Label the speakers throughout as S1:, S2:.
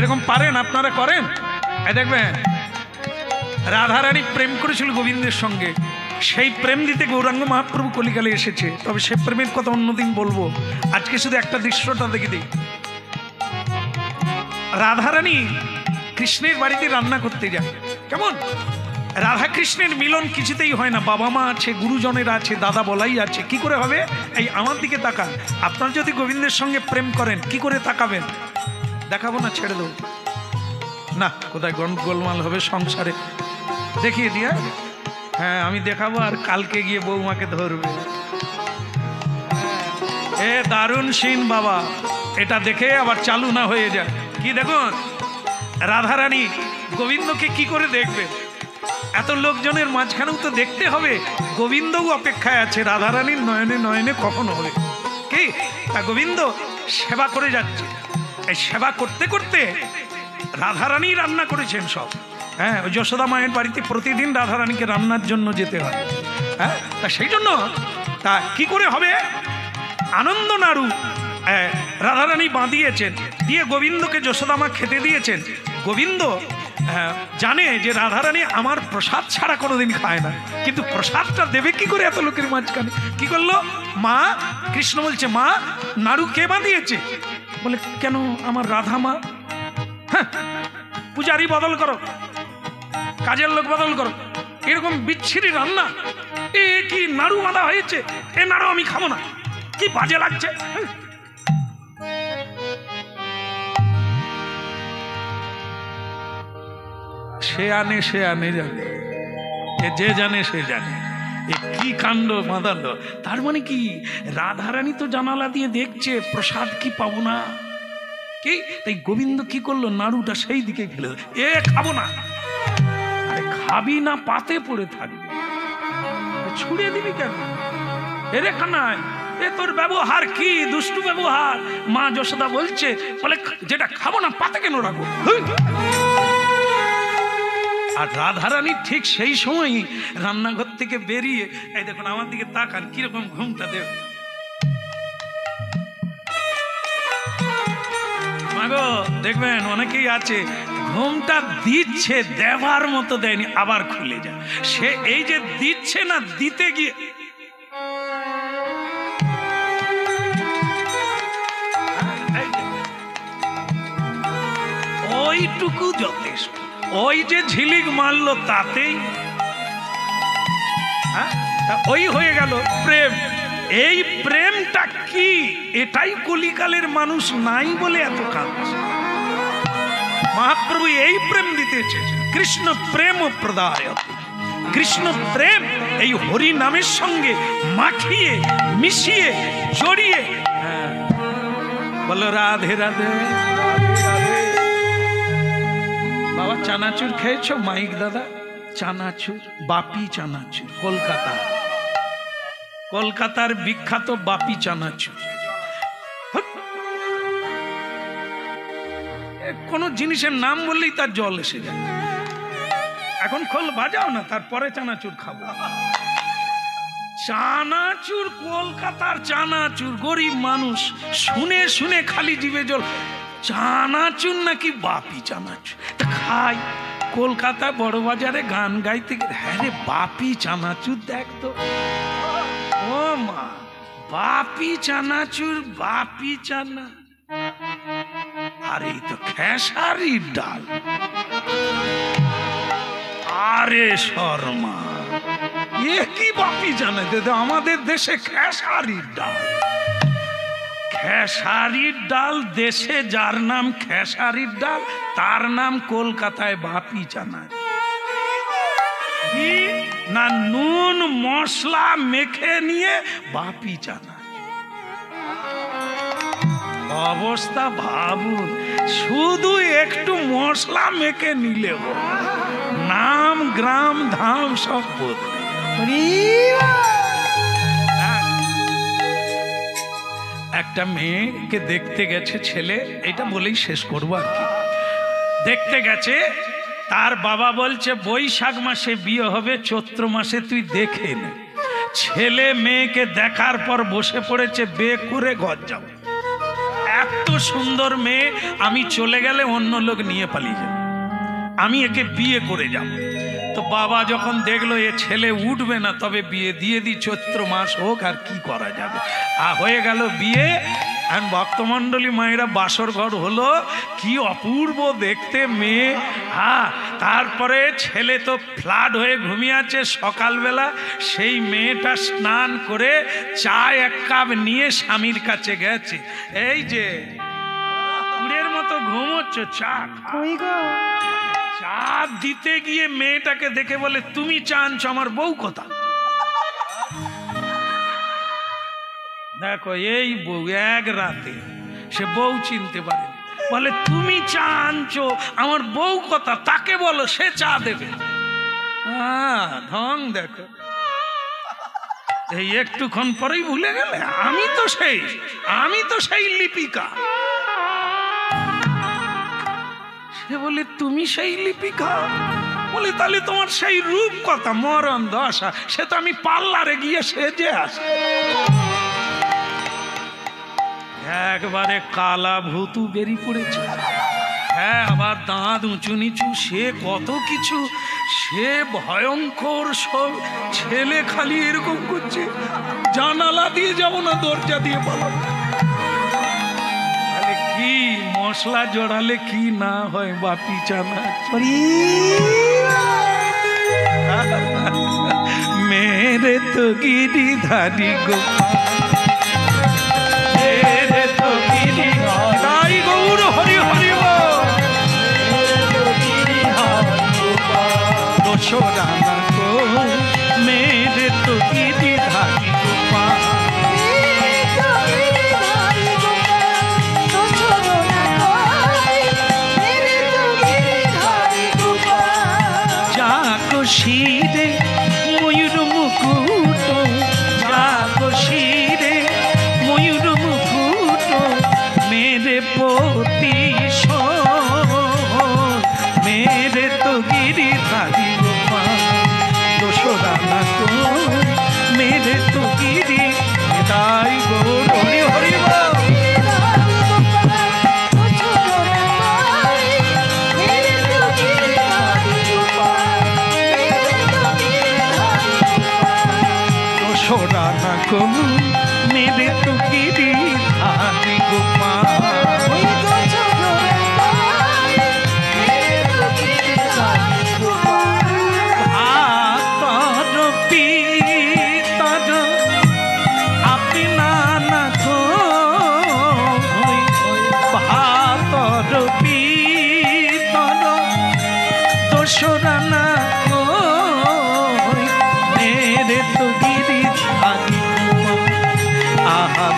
S1: এরকম পারেন আপনারা, করেন? দেখবেন রাধারানী প্রেম করেছিল গোবিন্দের সঙ্গে, সেই প্রেম দিতে গৌরাঙ্গ মহাপ্রভু কলিকালে এসেছে। তবে সে প্রেমের কথা অন্যদিন বলবো, আজকে শুধু একটা দৃশ্যটা দেখে দিই। রাধারানী কৃষ্ণের বাড়িতে রান্না করতে যায়। কেমন? রাধা কৃষ্ণের মিলন কিছুতেই হয় না। বাবা মা আছে, গুরুজনেরা আছে, দাদা বলাই আছে, কি করে হবে? এই আমার দিকে তাকান। আপনার যদি গোবিন্দের সঙ্গে প্রেম করেন কি করে তাকাবেন? দেখাবো না, ছেড়ে দেবো না, কোথায় গোলমাল হবে সংসারে, দেখিয়ে দিয়া। হ্যাঁ আমি দেখাবো, আর কালকে গিয়ে বৌমাকে ধরবে। এ দারুণ সিন বাবা, এটা দেখে আবার চালু না হয়ে যায়। কি দেখুন, রাধারানী গোবিন্দকে কি করে দেখবে? এত লোকজনের মাঝখানেও তো দেখতে হবে, গোবিন্দও অপেক্ষায় আছে রাধারানীর নয়নে নয়নে কখন হবে। কি তা গোবিন্দ সেবা করে যাচ্ছে, এই সেবা করতে করতে রাধারানী রান্না করেছেন সব। হ্যাঁ, ওই যশোদা মায়ের বাড়িতে প্রতিদিন রাধারানীকে রান্নার জন্য যেতে হয়। হ্যাঁ, তা সেই জন্য তা কি করে হবে? আনন্দ নাড়ু রাধারানী বাঁধিয়েছেন, দিয়ে গোবিন্দকে যশোদামা খেতে দিয়েছেন। গোবিন্দ জানে যে রাধারানী আমার প্রসাদ ছাড়া কোনোদিন খায় না, কিন্তু প্রসাদটা দেবে কি করে এত লোকের মাঝখানে? কি করলো মা? কৃষ্ণ বলছে, মা নাড়ু কে বাঁধিয়েছে? বলে, কেন আমার রাধা মা। হ্যাঁ, পূজারি বদল করো, কাজের লোক বদল করো, এরকম বিচ্ছিরি রান্না, এ কি নাড়ু বাঁধা হয়েছে? এ নাড়ু আমি খাবো না, কি বাজে লাগছে। সে আনে জানে, যে জানে সে জানে এ কি কাণ্ড বাঁধালো। তার মানে কি, রাধারানী তো জানালা দিয়ে দেখছে প্রসাদ কি পাবো না। কি তাই গোবিন্দ কি করলো? নাড়ুটা সেই দিকে ফেলে, এ খাবো না। আরে খাবি না, পাতে পড়ে থাকবে, ছুড়ে দিবি কেন? এরে কানাই, এ তোর ব্যবহার কি দুষ্টু ব্যবহার। মা যশোদা বলছে, বলে যেটা খাবো না পাতে কেন রাখবো? আর রাধারানী ঠিক সেই সময় রান্নাঘর থেকে বেরিয়ে, এই দেখুন আমার দিকে তাকান, কিরকম ঘুমটা দেব। মাগো দেখবেন অনেকেই আছে ঘুমটা দিচ্ছে, দেবার মতো দেয়নি, আবার খুলে যায়। সে এই যে দিচ্ছে না, দিতে গিয়ে ওইটুকু যথেষ্ট। ওই যে ঝিলিক মারলো তাতেই ওই হয়ে গেল প্রেম। এই প্রেমটা কি? এটাই কলিকালের মানুষ নাই বলে এত কাঁদছে। মহাপ্রভু এই প্রেম দিতেছে, কৃষ্ণ প্রেম প্রদায়। কৃষ্ণ প্রেম এই হরি নামের সঙ্গে মাখিয়ে মিশিয়ে জড়িয়ে। বলো রাধে রাধে। বাবা চানাচুর খেয়েছো? মাইক দাদা, চানাচুর, বাপি চানাচুর, কলকাতার বিখ্যাত বাপি চানাচুর। কোন জিনিসের নাম বললেই তার জল এসে যায়। এখন খোল বাজাও না, তারপরে চানাচুর খাবো। চানাচুর, কলকাতার চানাচুর, গরিব মানুষ শুনে শুনে খালি জিভে জল। চানাচুর নাকি বাপি চানাচুর, তা খাই। কলকাতা বড় বাজারে গান গাইতে, হ্যাঁ রে বাপি চানাচুর দেখ তো। ও মা, বাপি চানাচুর, বাপি চানা, আরে তো খেসারির ডাল। আরে শর্মা, এ কি বাপি চানা? আমাদের দেশে খেসারির ডাল। খেসারির ডাল, দেশে যার নাম খেসারির ডাল, তার নাম কলকাতায় বাপি চানা। কি না নুন মশলা মেখে নিয়ে বাপি চানা। অবস্থা ভাবুন, শুধু একটু মশলা মেখে নিলে নাম গ্রাম ধাম সব বদলে। একটা মেয়েকে দেখতে গেছে ছেলে, এটা বলেই শেষ করবো আর কি। দেখতে গেছে, তার বাবা বলছে বৈশাখ মাসে বিয়ে হবে, চৈত্র মাসে তুই দেখে নে। ছেলে মেয়েকে দেখার পর বসে পড়েছে, বে করে ঘর যাও। এত সুন্দর মেয়ে, আমি চলে গেলে অন্য লোক নিয়ে পালিয়ে যাবে, আমি একে বিয়ে করে যাব। তো বাবা যখন দেখলো এ ছেলে উঠবে না, তবে বিয়ে দিয়ে দি, চৈত্র মাস হোক, আর কি করা যাবে। হয়ে গেল বিয়ে। আর ভক্তমণ্ডলী মায়েরা বাসর ঘর হলো, কি অপূর্ব দেখতে মেয়ে। তারপরে ছেলে তো ফ্লাড হয়ে ঘুমিয়ে আছে। সকালবেলা সেই মেয়েটা স্নান করে চা এক কাপ নিয়ে স্বামীর কাছে গেছে। এই যে কুড়ের মতো ঘুমোচ্ছ, চা চা দিতে গিয়ে মেয়েটাকে দেখে বলে, তুমি চা আনছো, আমার বউ কথা। দেখো এই বউ, এক রাতে সে বউ চিনতে পারে, বলে তুমি চা আনছো, আমার বউ কথা, তাকে বলো সে চা দেবে। ঢং দেখো। এই একটুক্ষণ পরেই ভুলে গেলে আমি তো সেই লিপিকা। সে বলে তুমি সেই লিপিকা? বলে তাহলে তোমার সেই রূপ কথা, মরণ দশা, সে তো আমি পার্লারে গিয়ে সেজে আসি। একবারে কালা ভূতু বেরিয়ে পড়েছে। হ্যাঁ, আবার দাঁত উঁচু নিচু, সে কত কিছু, সে ভয়ঙ্কর সব। ছেলে খালি এরকম করছে, জানালা দিয়ে যাব না, দরজা দিয়ে পালাবো। তাহলে কি মশলা জড়ালে কি না হয়, বাপি চানা। মেরে তো গিরিধারী গোপাল, গৌর হরি হরি দোষরানা গো, মেরে তো গিরিধারী গোপাল। যাকো শিরে ময়ূর মুকুট, যাকো শিরে ময়ূর মুকুট, মেরে পতি মেরে তো গিরিধারী গোপাল। দোষরানা গো, মেরে তো গিরি তাই গৌর হরি হরি বল। দোষরানা গো, মেরে তো গিরিধারী গোপাল।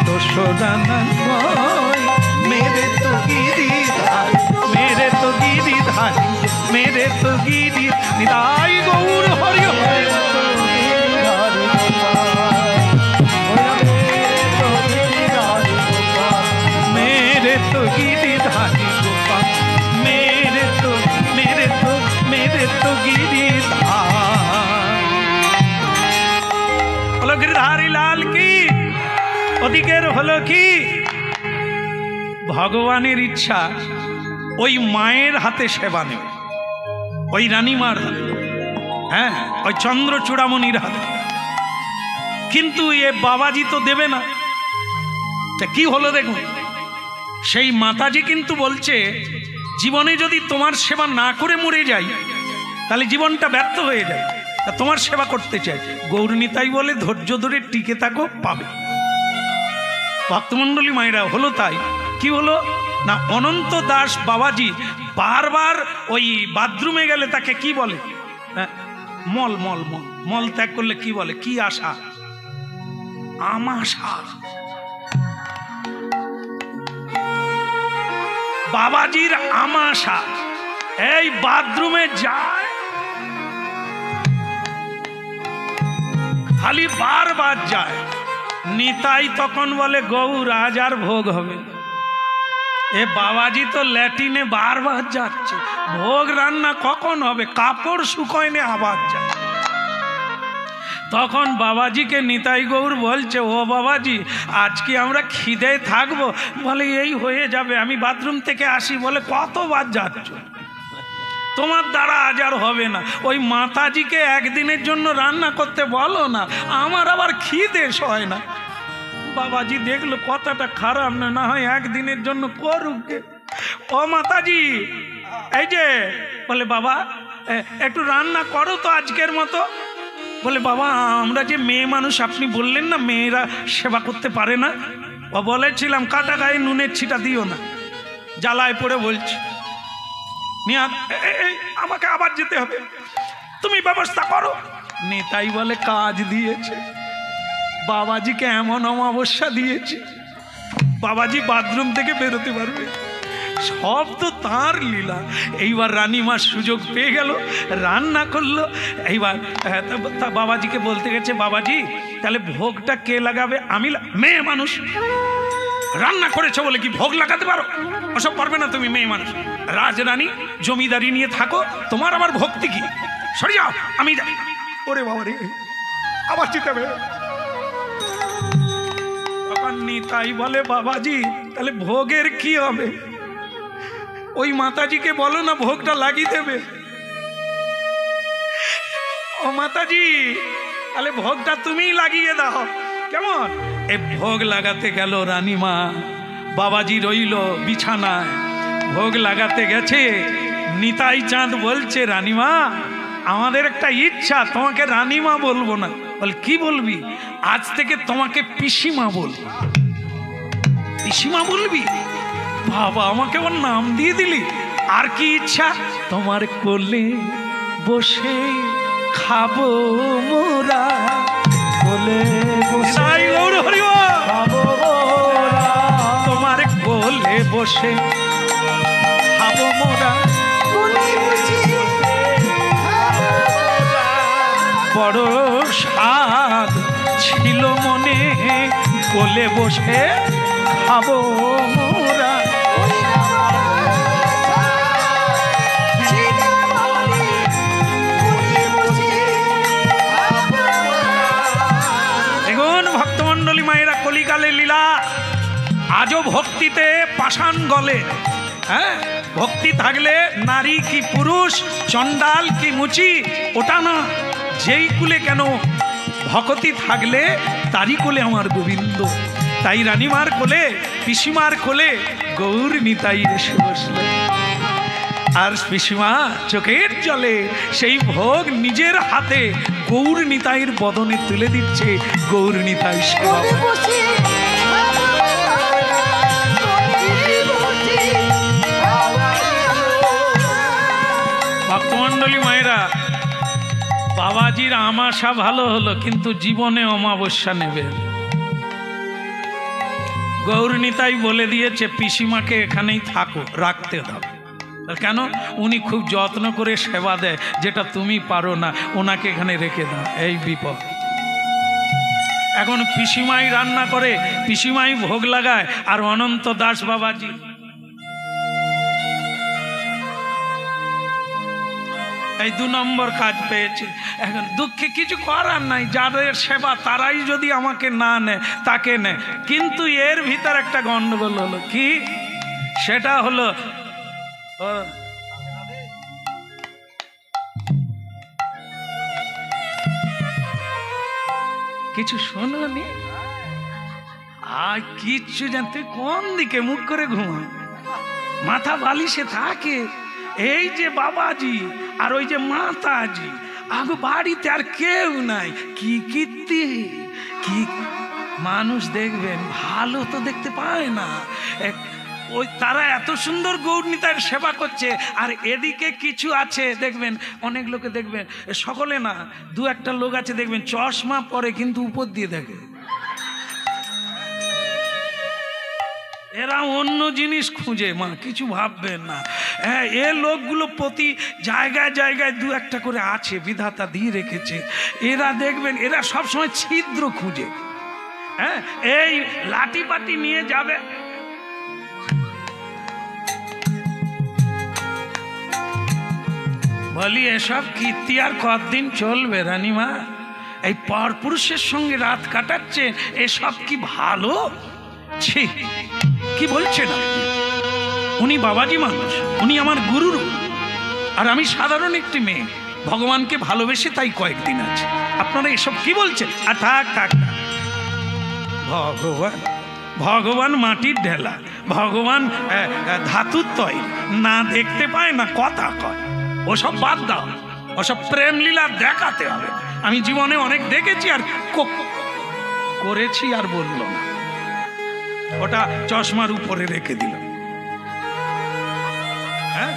S1: দোষরানা গো, মেরে তো গিরিধারী মেরে তো গিরিধারী, মেরে তো গিরি নিতাই গৌর হরি হরি। মেরে তো গিরিধারী গোপাল, মেরে তো গিরিধারী। বলো গিরিধারী লাল কি। ওদিকের হলো কি, ভগবানের ইচ্ছা ওই মায়ের হাতে সেবা নেবে, ওই রানীমার হাতে, হ্যাঁ, ওই চন্দ্র চূড়ামণির হাতে। কিন্তু এ বাবাজি তো দেবে না। তা কি হলো দেখুন, সেই মাতাজি কিন্তু বলছে, জীবনে যদি তোমার সেবা না করে মরে যাই, তাহলে জীবনটা ব্যর্থ হয়ে যায়। তোমার সেবা করতে চাই। গৌরনীতাই বলে, ধৈর্য ধরে টিকে থাকো, পাবে। ভক্তমণ্ডলী মায়েরা হলো তাই। কি হলো না, অনন্ত দাস বাবাজি বারবার ওই বাথরুমে গেলে তাকে কি বলে, মল মল মল মল ত্যাগ করলে কি বলে, কি আশা, আমাশা। বাবাজির আমাশা, এই বাথরুমে যায়, খালি বারবার যায়। নিতাই তখন বলে, গৌর আজ আর ভোগ হবে। এ বাবাজি তো ল্যাটিনে বারবার যাচ্ছে, ভোগ রান্না কখন হবে, কাপড় শুকোয়নি আবার যায়। তখন বাবাজিকে নিতাই গৌর বলছে, ও বাবাজি আজকে আমরা খিদে থাকবো? বলে এই হয়ে যাবে, আমি বাথরুম থেকে আসি। বলে কতবার যাচ্ছ? তোমার দ্বারা আজ আর হবে না, ওই মাতাজিকে একদিনের জন্য রান্না করতে বলো না, আমার আবার খিদে সয় না। বাবাজি দেখলো কথাটা খারাপ না, না হয় একদিনের জন্য করুক। ও মাতাজি এই যে, বলে বাবা একটু রান্না করো তো আজকের মতো। বলে বাবা আমরা যে মেয়ে মানুষ, আপনি বললেন না মেয়েরা সেবা করতে পারে না, ও বলেছিলাম কাটা গায়ে নুনের ছিটা দিও না। জ্বালায় পড়ে বলছি আমাকে আবার যেতে হবে, তুমি ব্যবস্থা করো। নেতাই বলে কাজ দিয়েছে, বাবাজিকে এমন অমাবস্যা দিয়েছে, বাবাজি বাথরুম থেকে বেরোতে পারবে, সব তো তার লীলা। এইবার রানীমা সুযোগ পেয়ে গেল, রান্না করলো। এইবার বাবাজিকে বলতে গেছে, বাবাজি তাহলে ভোগটা কে লাগাবে? আমি। মেয়ে মানুষ রান্না করেছো বলে কি ভোগ লাগাতে পারো? ওসব পারবে না তুমি, মেয়ে মানুষ। রাজরানী জমিদারি নিয়ে থাকো, তোমার আমার ভক্তি কি? সরে যাও, আমি যাই। ওরে বাবা রে, আবার যেতে হবে। তখন নিতাই বলে, বাবাজি তাহলে ভোগের কি হবে? ওই মাতাজিকে বলো না ভোগটা লাগিয়ে দেবে। ও মাতাজি তাহলে ভোগটা তুমিই লাগিয়ে দাও, কেমন? এ ভোগ লাগাতে গেল রানীমা, বাবাজি রইল বিছানায়। ভোগ লাগাতে গেছে, নিতাই চাঁদ বলছে, রানীমা আমাদের একটা ইচ্ছা, তোমাকে রানীমা বলবো না। বল কি বলবি? আজ থেকে তোমাকে পিসিমা বলবো। পিসিমা বলবি? বাবা আমাকে ওর নাম দিয়ে দিলি। আর কি ইচ্ছা? তোমার কোলে বসে খাবো মোরা, কোলে বসে খাবো মোরা, তোমার কোলে বসে খাবো মোরা, বড় স্বাদ ছিল মনে, কোলে বসে খাবো মোরা। দেখুন ভক্তমণ্ডলী মায়েরা, কলিকালে লীলা। আজও ভক্তিতে পাষাণ গলে। হ্যাঁ, ভক্তি থাকলে নারী কি পুরুষ, চণ্ডাল কি মুচি, ওটা না, যেই কুলে কেন ভক্তি থাকলে তারই কোলে আমার গোবিন্দ। তাই রানীমার কোলে, পিসিমার কোলে গৌর নিতাই এসে বসলেন। আর পিসিমা চোখের জলে সেই ভোগ নিজের হাতে গৌর নিতাইয়ের বদনে তুলে দিচ্ছে। গৌর নিতাই সেবা। ভক্তমণ্ডলী মায়েরা, বাবাজির আমাশা ভালো হলো, কিন্তু জীবনে অমাবস্যা নেবে। গৌর নিতাই বলে দিয়েছে পিসিমাকে এখানেই থাকো, রাখতে দাও। কেন? উনি খুব যত্ন করে সেবা দেয়, যেটা তুমি পারো না, ওনাকে এখানে রেখে দাও। এই বিপদ। এখন পিসিমাই রান্না করে, পিসিমাই ভোগ লাগায়, আর অনন্ত দাস বাবাজি এই 2 নম্বর কাজ পেয়েছে। এখন দুঃখে কিছু করার নাই, যাদের সেবা তারাই যদি আমাকে না নেয়, তাকে নেয়। কিন্তু এর ভিতর একটা গন্ডগোল হলো। কি? সেটা হলো কিছু শোনি আর কিচ্ছু জানতে, কোন দিকে মুখ করে ঘুমা, মাথা বালিশে থাকে। এই যে বাবাজি আর ওই যে মাতাজি, আগে বাড়িতে আর কেউ নাই। কি কীর্তি, কি মানুষ দেখবেন, ভালো তো দেখতে পায় না। ওই তারা এত সুন্দর গৌর নিতাইয়ের সেবা করছে, আর এদিকে কিছু আছে দেখবেন, অনেক লোকে দেখবেন, সকলে না, 2-1টা লোক আছে দেখবেন চশমা পরে কিন্তু উপর দিয়ে দেখে। এরা অন্য জিনিস খুঁজে, মা কিছু ভাববেন না। হ্যাঁ, এ লোকগুলো প্রতি জায়গায় জায়গায় 2-1টা করে আছে, বিধাতা দিয়ে রেখেছে। এরা দেখবেন, এরা সবসময় ছিদ্র খুঁজে। হ্যাঁ, এই লাঠি পাটি নিয়ে যাবে, বলি এসব কীর্তি আর কতদিন চলবে রানীমা? এই পরপুরুষের সঙ্গে রাত কাটাচ্ছে, এসব কি ভালো? ছি, কি বলছেন আপনি? উনি বাবাজি মানুষ, উনি আমার গুরুর, আর আমি সাধারণ একটি মেয়ে, ভগবানকে ভালোবেসে তাই কয়েকদিন আছে। আপনারা এসব কি বলছেন? আর থাক থাক, ভগবান ভগবান মাটির ঢেলা, ভগবান ধাতুর তৈরি, না দেখতে পায় না কথা কয়। ওসব বাদ দাও, ওসব প্রেম লীলা দেখাতে হবে। আমি জীবনে অনেক দেখেছি আর করেছি, আর বলল না, ওটা চশমার উপরে রেখে দিল। হ্যাঁ,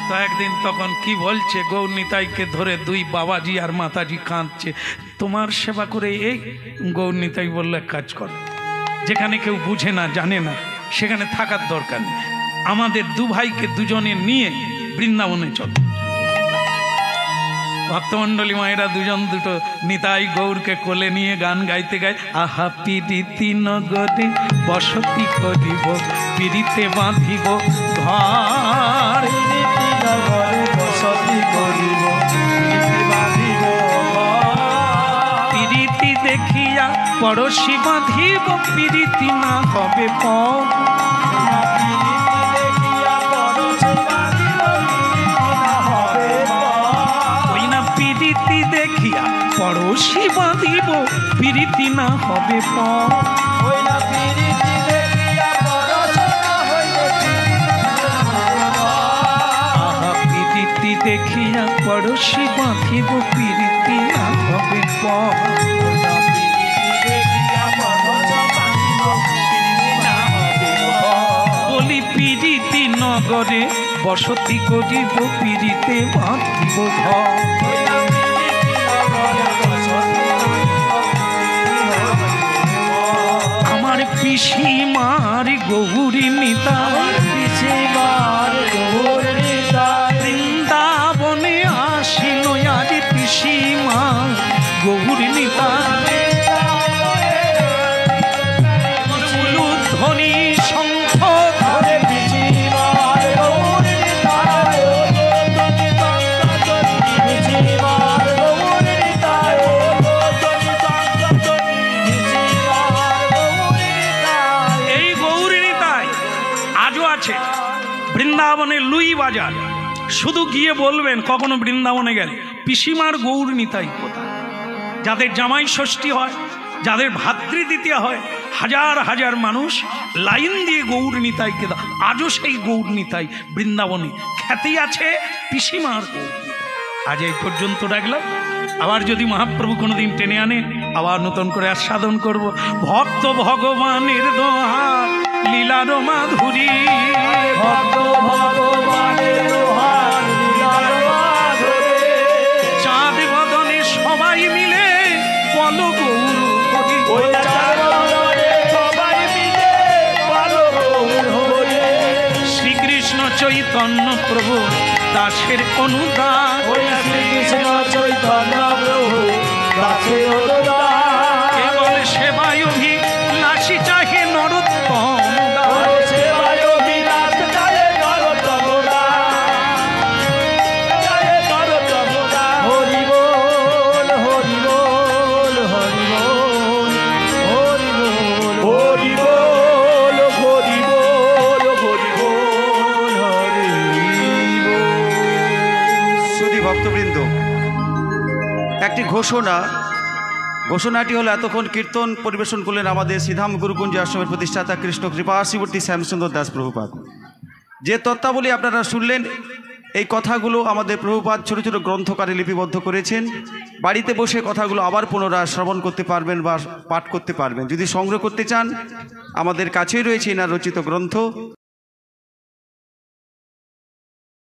S1: তো একদিন তখন কি বলছে, গৌরনিতাইকে ধরে দুই বাবাজি আর মাতাজি কাঁদছে, তোমার সেবা করে। এই গৌরনিতাই বলল, এক কাজ কর, যেখানে কেউ বুঝে না জানে না সেখানে থাকার দরকার নেই, আমাদের দু ভাইকে দুজনে নিয়ে বৃন্দাবনে চল। ভক্তমণ্ডলী মায়েরা দুজন দুটো নিতাই গৌরকে কোলে নিয়ে গান গাইতে গায়, আহা পিরিতি নগরে বসতি করিব, পিরিতে বাঁধিব ঘর, বসতি করিব, পিরিতি দেখিয়া পড়শি বাঁধিব, পিরিতি না হবে পর। দেখিয়া পড়শি বাঁধিব, পিরিতি না হবে পর। আহা পিরিতি দেখিয়া পড়শি বাঁধিব, পিরিতি না হবে পর। বলি পিরিতি নগরে বসতি করিব, পিরিতে বাঁধিব ঘর। আমার পিসিমার গৌরী নিতাই, পিসিমার গৌরী নিতাই, বৃন্দাবনে আসিল আজ পিসিমা গৌরী নিতাই। ধ্বনি শঙ্খ ধরে পিসিমার গৌরী নিতাই, পিসিমার গৌরী নিতাই, এই গৌরী নিতাই আজও আছে বৃন্দাবনে লুই বাজার। শুধু গিয়ে বলবেন কখনো বৃন্দাবনে গেলে, পিসিমার গৌরী নিতাই কোথায়? যাদের জামাই ষষ্ঠী হয়, যাদের ভাতৃদ্বিতীয়া হয়, হাজার হাজার মানুষ লাইন দিয়ে গৌরী নিতাইকে দাও। আজও সেই গৌরী নিতাই বৃন্দাবনে খ্যাতি আছে, পিসিমার গৌরী নিতাই। আজ এই পর্যন্ত রাখলাম, আবার যদি মহাপ্রভু কোনোদিন টেনে আনে আবার নতুন করে আস্বাদন করব। ভক্ত ভগবানের দোহার লীলার মাধুরী, ভক্ত ভগবানের দোহার লীলার মাধুরী, চাঁদ বদনে সবাই মিলে বলো গৌর হরি, সবাই মিলে বলো গৌর হরি। শ্রীকৃষ্ণ চৈতন্য প্রভু দাসের অনুদান, শ্রীকৃষ্ণ চৈতন্য প্রভু দাসের অনুদান, কেবল সেবায় অভিলাষী চাহে নরোত্তম, সেবায় অভিলাষ চাহে নরোত্তম, হরি বল হরি বল হরি বল হরি বল হরি বল হরি বল হরি বল হরি বল।
S2: সুধী ভক্তবৃন্দ, একটি ঘোষণাটি হলো, এতক্ষণ কীর্তন পরিবেশন করলেন আমাদের শ্রীধাম গুরুকুঞ্জ আশ্রমের প্রতিষ্ঠাতা কৃষ্ণ কৃপাশ্রীবর্তী শ্যামসুন্দর দাস প্রভুপাদ। যে তত্ত্বাবলী আপনারা শুনলেন, এই কথাগুলো আমাদের প্রভুপাদ ছোট ছোট গ্রন্থকারে লিপিবদ্ধ করেছেন। বাড়িতে বসে কথাগুলো আবার পুনরায় শ্রবণ করতে পারবেন বা পাঠ করতে পারবেন। যদি সংগ্রহ করতে চান, আমাদের কাছেই রয়েছে এনার রচিত গ্রন্থ।